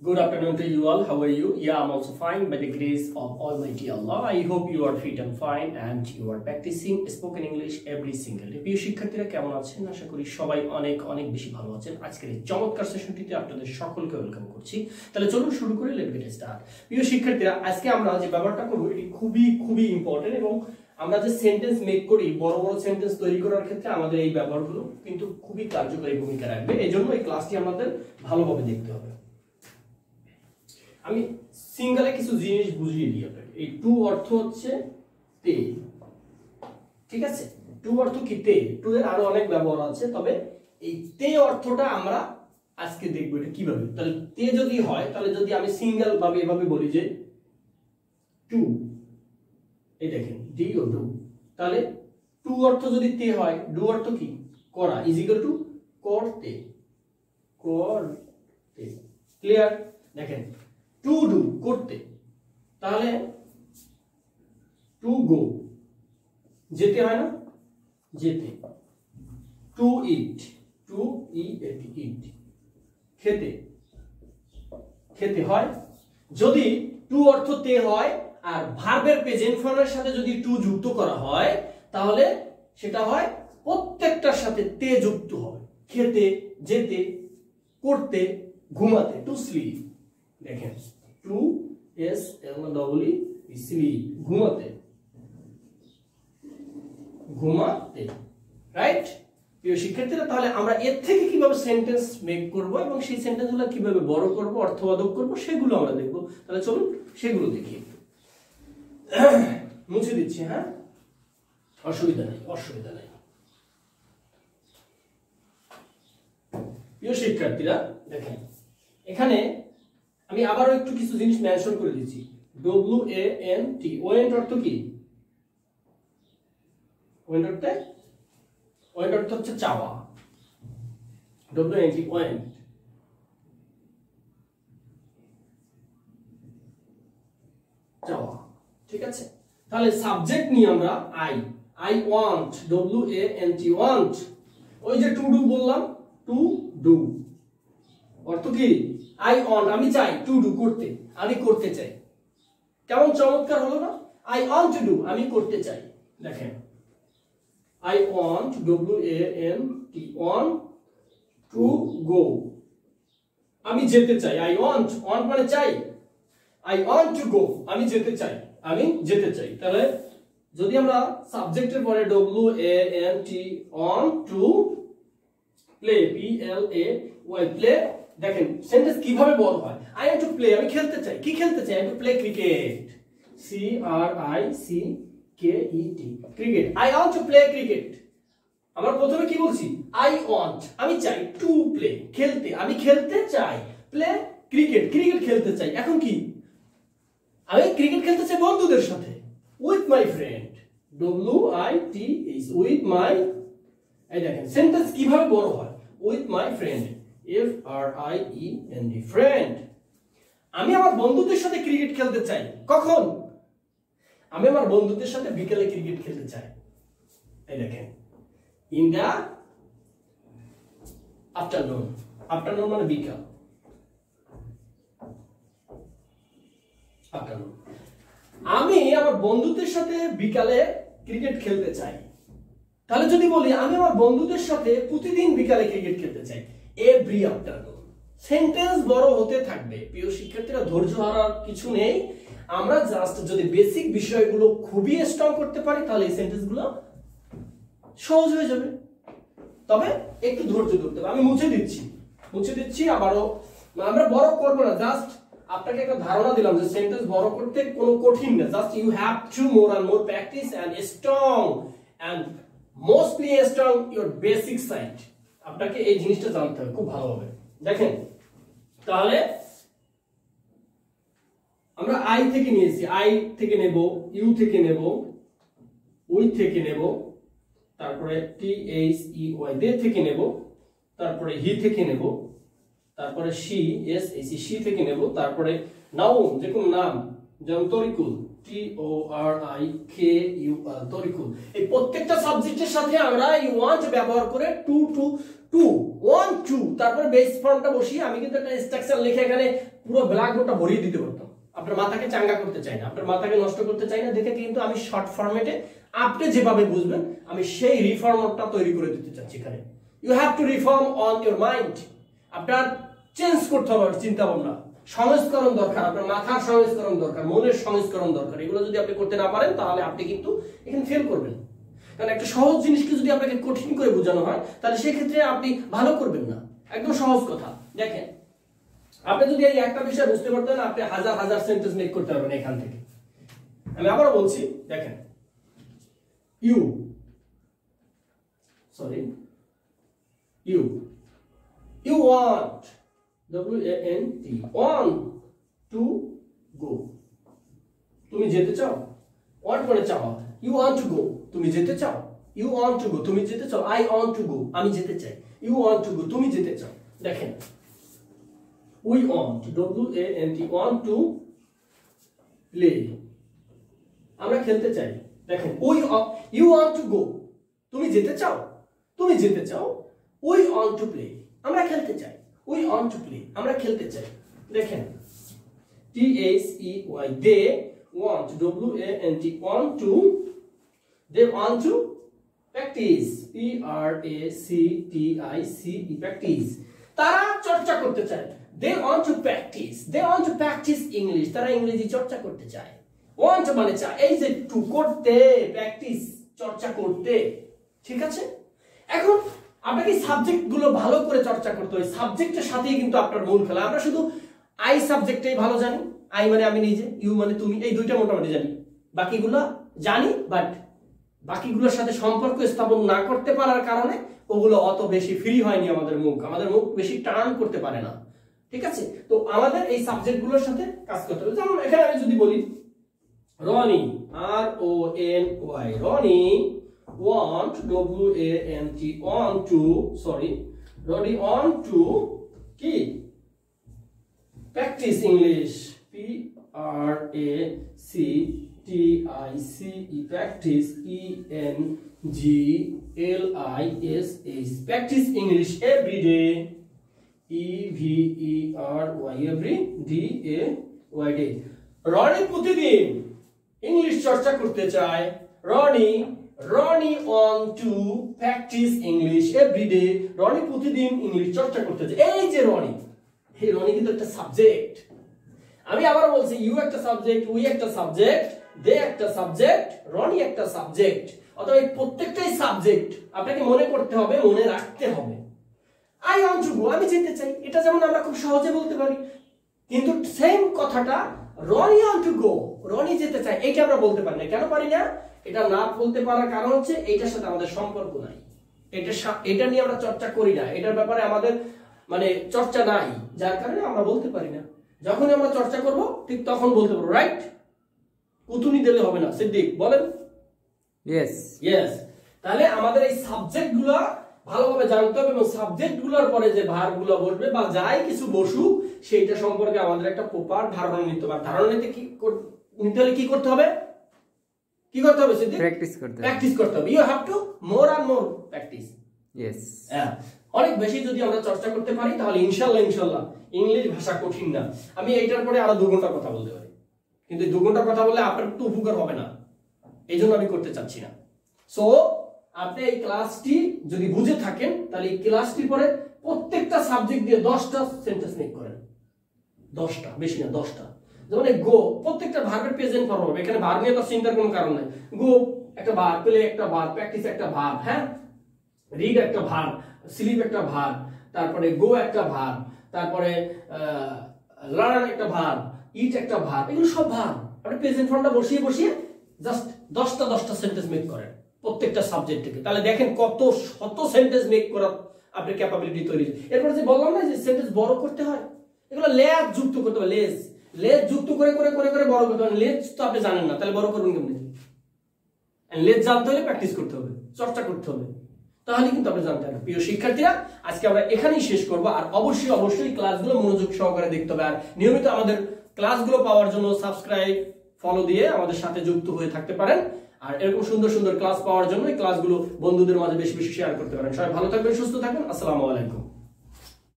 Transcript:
Good afternoon to you all. How are you? Yeah, I'm also fine by the grace of Almighty Allah. I hope you are fit and fine and you are practicing spoken English every single day. প্রিয় শিক্ষার্থীরা কেমন আছেন? আশা করি সবাই অনেক অনেক বেশি ভালো আছেন। আজকের এই চমৎকার সেশনটিতে আপনাদের সকলকে ওয়েলকাম করছি। তাহলে চলুন শুরু করি, লেটস গেট স্টার্ট। প্রিয় শিক্ষার্থীরা, আজকে আমরা যে ব্যাপারটা করব এটি খুবই ইম্পর্টেন্ট এবং আমরা যে সেন্টেন্স মেক করি, বড় বড় সেন্টেন্স তৈরি করার ক্ষেত্রে আমাদের এই ব্যবহারগুলো কিন্তু খুবই কার্যকরী ভূমিকা রাখবে। এজন্য এই ক্লাসটি আমাদের ভালোভাবে দেখতে হবে। আমি সিঙ্গেলে কিছু জিনিস বুঝিয়ে দিই আপনাকে। এই টু অর্থ হচ্ছে তে, ঠিক আছে? টু অর্থ কি? তে। টু এর আরো অনেক ব্যবহার আছে, তবে এই তে অর্থটা আমরা আজকে দেখব এটা কিভাবে। তাহলে তে যদি হয়, তাহলে যদি আমি সিঙ্গেল ভাবে এভাবে বলি যে টু, এই দেখেন ডি ও ডু, তাহলে টু অর্থ যদি তে হয়, ডু অর্থ কি? করা, ইজ ইকুয়াল টু করতে, করতে। ক্লিয়ার? দেখেন টু ডু করতে, তাহলে টু গো যেতে হয় না, যেতে। টু ইট, টু ইট, খেতে, খেতে হয়। যদি টু অর্থ তে হয় আর ভার্বের প্রেজেন্ট ফর্মের সাথে যদি টু যুক্ত করা হয়, তাহলে সেটা হয় প্রত্যেকটার সাথে তে যুক্ত হবে। খেতে, যেতে, করতে, ঘুমাতে, টু স্লিপ। দেখেন to S L double E sleep, ঘুমাতে, ঘুমাতে, রাইট? প্রিয় শিক্ষার্থীরা, তাহলে আমরা এর থেকে কিভাবে সেন্টেন্স মেক করব এবং সেই সেন্টেন্সগুলো কিভাবে বড় করব, অর্থবোধক করব, সেগুলো আমরা দেখব। তাহলে চলুন সেগুলো দেখি। মুছে দিচ্ছি, হ্যাঁ, অসুবিধা নেই, অসুবিধা নেই। প্রিয় শিক্ষার্থীরা দেখেন, এখানে আমি আবারও একটু কিছু জিনিস মেনশন করে দিচ্ছি। W A N T, went অর্থ কি? ওয়েন্ট অর্থ হচ্ছে চাওয়া। W N T, went. চাওয়া, ঠিক আছে? তাহলে সাবজেক্ট নিয়ে আমরা I want, W A N T, want. ওই যে টু ডু বললাম, টু ডু অর্থ কি? আই ওয়ান্ট, আমি চাই, টু ডু করতে, আমি করতে চাই। কেমন চমৎকার হলো না? আই ওয়ান্ট টু ডু, আমি করতে চাই। দেখেন I want, W A N T, want to go, আমি যেতে চাই। আই ওয়ান্ট, ওয়ান্ট মানে চাই। আই ওয়ান্ট টু গো, আমি যেতে চাই, আমি যেতে চাই। তাহলে যদি আমরা সাবজেক্টের পরে W A N T, want to play, P L A Y, play. দেখেন সেন্টেন্স কিভাবে বড় হয়। আই ওয়ান্ট টু প্লে, আমি খেলতে চাই। কি খেলতে চাই? I to play cricket, C R I C K E T, cricket. I want to play cricket. আমরা প্রথমে কি বলছি? আই ওয়ান্ট, আমি চাই, টু প্লে, খেলতে, আমি খেলতে চাই, প্লে ক্রিকেট, ক্রিকেট খেলতে চাই। এখন কি? আমি ক্রিকেট খেলতে চাই বন্ধুদের সাথে, with my friend, W I T H, with my. এই দেখেন সেন্টেন্স কিভাবে বড় হয়। With my friend, F R I E N D, friend. আমি আমার বন্ধুদের সাথে ক্রিকেট খেলতে চাই। কখন? আমি আমার বন্ধুদের সাথে বিকেলে ক্রিকেট খেলতে চাই। এই দেখেন ইন দা আফটারনুন, আফটারনুন মানে বিকাল, আফটারনুন। আমি আমার বন্ধুদের সাথে বিকালে ক্রিকেট খেলতে চাই। তাহলে যদি বলি আমি আমার বন্ধুদের সাথে প্রতিদিন বিকালে ক্রিকেট খেলতে চাই, এভরি আফটারনুন। সেন্টেন্স বড় হতে থাকবে। প্রিয় শিক্ষার্থীরা, ধৈর্য হারার কিছু নেই। আমরা জাস্ট যদি বেসিক বিষয়গুলো খুবই স্ট্রং করতে পারি, তাহলে এই সেন্টেন্সগুলো সহজ হয়ে যাবে। তবে একটু ধৈর্য ধরতে হবে। আমি মুছে দিচ্ছি আবারও। আমরা বড় করব না, জাস্ট আপনাকে একটা ধারণা দিলাম যে সেন্টেন্স বড় করতে কোনো কঠিন না। Just you have to more and more practice and strong and mostly strong your basic side. আপনাকে এই জিনিসটা জানতে হবে খুব ভালোভাবে। দেখেন তাহলে আমরা আই থেকে নিয়েছি, আই থেকে নেব, ইউ থেকে নেব, উই থেকে নেব, তারপরে টি এইচ ই ওয়াই, দে থেকে নেব, তারপরে হি থেকে নেব, তারপরে she, S H E, she থেকে নেব, তারপরে নাউন যে কোনো নাম, যেমন Tarikul, T O R I K U L, Tarikul. এই প্রত্যেকটা সাবজেক্টের সাথে আমরা ইউ ওয়ান্ট ব্যবহার করে টু টু 1 2 তারপরে বেস ফর্মটা বসিয়ে আমি কিন্তু একটা স্ট্রাকচার লিখে এখানে পুরো ব্ল্যাকবোর্ডটা ভরিয়ে দিতে পারতাম। আপনার মাথাকে চাঙ্গা করতে চাই না, আপনার মাথাকে নষ্ট করতে চাই না দেখে কিন্তু আমি শর্ট ফরম্যাটে আপনি যেভাবে বুঝবেন আমি সেই রিফর্মটা তৈরি করে দিতে চাচ্ছি এখানে। You have to reform on your mind. আপনার চেঞ্জ করতে হবে চিন্তা ভাবনা, সংস্করণ দরকার, আপনার মাথার সংস্করণ দরকার, মনের সংস্করণ দরকার। এগুলো যদি আপনি করতে না পারেন তাহলে আপনি কিন্তু এখানে ফেল করবেন। কারণ একটা সহজ জিনিসকে যদি আপনাকে কঠিন করে বোঝানো হয় তাহলে সেই ক্ষেত্রে আপনি ভালো করবেন না। একদম সহজ কথা। দেখেন, আপনি যদি এই একটা বিষয় বুঝতে পারতেন আপনি হাজার হাজার সেন্টেন্স মেক করতে পারবেন এখান থেকে। আমি আবারও বলছি, দেখেন, you want WANT want to go, তুমি যেতে চাও। want মানে চাও, you want to go তুমি যেতে চাও, you want to go তুমি যেতে চাও, I want to go আমি যেতে চাই, you want to go তুমি যেতে চাও। দেখেন, we want WANT want to play আমরা খেলতে চাই। দেখেন, you want to go তুমি যেতে চাও, তুমি যেতে চাও, we want to play আমরা খেলতে চাই, we want to play আমরা খেলতে চাই। দেখেন, THEY they want WANT want to they want to practice PRACTICE practice তারা চর্চা করতে চায়। they want to practice English তারা ইংরেজি চর্চা করতে চায়। want মানে চায়, এই যে টু করতে, প্র্যাকটিস চর্চা করতে, ঠিক আছে। এখন আপনাকে সাবজেক্ট গুলো ভালো করে চর্চা করতে হয়, সাবজেক্টের সাথেই কিন্তু আপনার মূল খেলা। আমরা শুধু আই সাবজেক্টটাই ভালো জানি, আই মানে আমি নিজে, ইউ মানে তুমি, এই দুইটা মোটামুটি জানি, বাকিগুলো জানি বাট বাকিগুলোর সাথে সম্পর্ক স্থাপন না করতে পারার কারণে ওগুলো অত বেশি ফ্রি হয়নি। আমাদের মুখ বেশি টার্ন করতে পারে না, ঠিক আছে। তো আমাদের এই সাবজেক্টগুলোর সাথে কাজ করতে হবে। যেমন এখানে আমি যদি বলি Roni RONY Roni want Roni want to কি practice English PRACTICE practice ENGLISH practice English every day EVERY day Roni প্রতিদিন ইংলিশ চর্চা করতে চায়। Roni want to practice English every day Roni প্রতিদিন ইংলিশ চর্চা করতে চায়। এই যে রনি, এই রনি কিন্তু একটা সাবজেক্ট। আমি আবার বলছি, ইউ একটা সাবজেক্ট, উই একটা সাবজেক্ট, দে একটা সাবজেক্ট, রনি একটা সাবজেক্ট। অতএব এই প্রত্যেকটাই সাবজেক্ট আপনাকে মনে করতে হবে, মনে রাখতে হবে। I want to go আমি যেতে চাই, এটা যেমন আমরা খুব সহজে বলতে পারি, কিন্তু সেম কথাটা Roni want to go Roni যেতে চায় এটা আমরা বলতে পারি না। কেন পারি না? এটা না বলতে পারার কারণ হচ্ছে এইটার সাথে আমাদের সম্পর্ক নাই, এটা নিয়ে আমরা চর্চা করি না, এটার ব্যাপারে আমাদের মানে চর্চা নাই, যার কারণে আমরা বলতে পারি না। যখন আমরা চর্চা করব ঠিক তখন বলতে পারবো, রাইট? কুতুনি দিলে হবে না। সিদ্দিক বলেন ইয়েস। তাহলে আমাদের এই সাবজেক্টগুলো ভালোভাবে জানতে হবে এবং সাবজেক্টগুলোর পরে যে ভার্বগুলো বসবে বা যাই কিছু বসুক সেইটা সম্পর্কে আমাদের একটা প্রপার ধারণা নিতে হবে। ধারণা নিতে হলে কি করতে হবে? কি করতে হবে সিদ্দিক? প্র্যাকটিস করতে হবে। You have to more and more practice. Yes. অনেক বেশি যদি আমরা চর্চা করতে পারি তাহলে ইনশাআল্লাহ ইংলিশ ভাষা কঠিন না। আমি এইটার পরে আরো 2 ঘন্টা কথা বলতে পারি, কিন্তু 2 ঘন্টা কথা বললে আপনার তো উপকার হবে না, এইজন্য আমি করতে চাচ্ছি না। সো আপনি এই ক্লাসটি যদি বুঝে থাকেন তাহলে এই ক্লাসটির পরে প্রত্যেকটা সাবজেক্ট দিয়ে 10টা সেন্টেন্স মেক করেন। 10টা, বেশি না, 10টা। যেমন গো প্রত্যেকটা ভার্বের প্রেজেন্ট ফর্ম হবে, এখানে ভার্ব নিয়ে তো চিন্তার কোনো কারণ নাই। গো একটা ভার্ব, প্লে একটা ভার্ব, প্র্যাকটিস একটা ভার্ব, হ্যাঁ, রিড একটা ভার্ব, স্লিপ একটা ভার্ব, তারপরে গো একটা ভার্ব, তারপরে লার্ন একটা ভার্ব, ইট একটা ভার্ব, এগুলো সব ভার্ব। আপনি প্রেজেন্ট ফর্মটা বসিয়ে জাস্ট 10টা সেন্টেন্স মেক করেন প্রত্যেকটা সাবজেক্ট থেকে, তাহলে দেখেন কত শত সেন্টেন্স মেক করার আপনার ক্যাপাবিলিটি তৈরি। এরপরে যে বললাম না যে সেন্টেন্স বড় করতে হয়, এগুলো লেজ যুক্ত করতে হবে, লেজ যুক্ত করে বড় করতে হবে। লেজ তো আপনি জানেন না, তাহলে বড় করবেন কেমনে? লেজ জানতে হলে প্র্যাকটিস করতে হবে, চর্চা করতে হবে, তাহলে কিন্তু আপনি জানতে পারবেন। প্রিয় শিক্ষার্থীরা, আজকে আমরা এখানেই শেষ করব। আর অবশ্যই ক্লাসগুলো মনোযোগ সহকারে দেখতে হবে। আর নিয়মিত আমাদের ক্লাসগুলো পাওয়ার জন্য সাবস্ক্রাইব, ফলো দিয়ে আমাদের সাথে যুক্ত হয়ে থাকতে পারেন। আর এরকম সুন্দর সুন্দর ক্লাস পাওয়ার জন্য এই ক্লাসগুলো বন্ধুদের মাঝে বেশি বেশি শেয়ার করতে পারেন। সবাই ভালো থাকবেন, সুস্থ থাকবেন। আসসালামু আলাইকুম।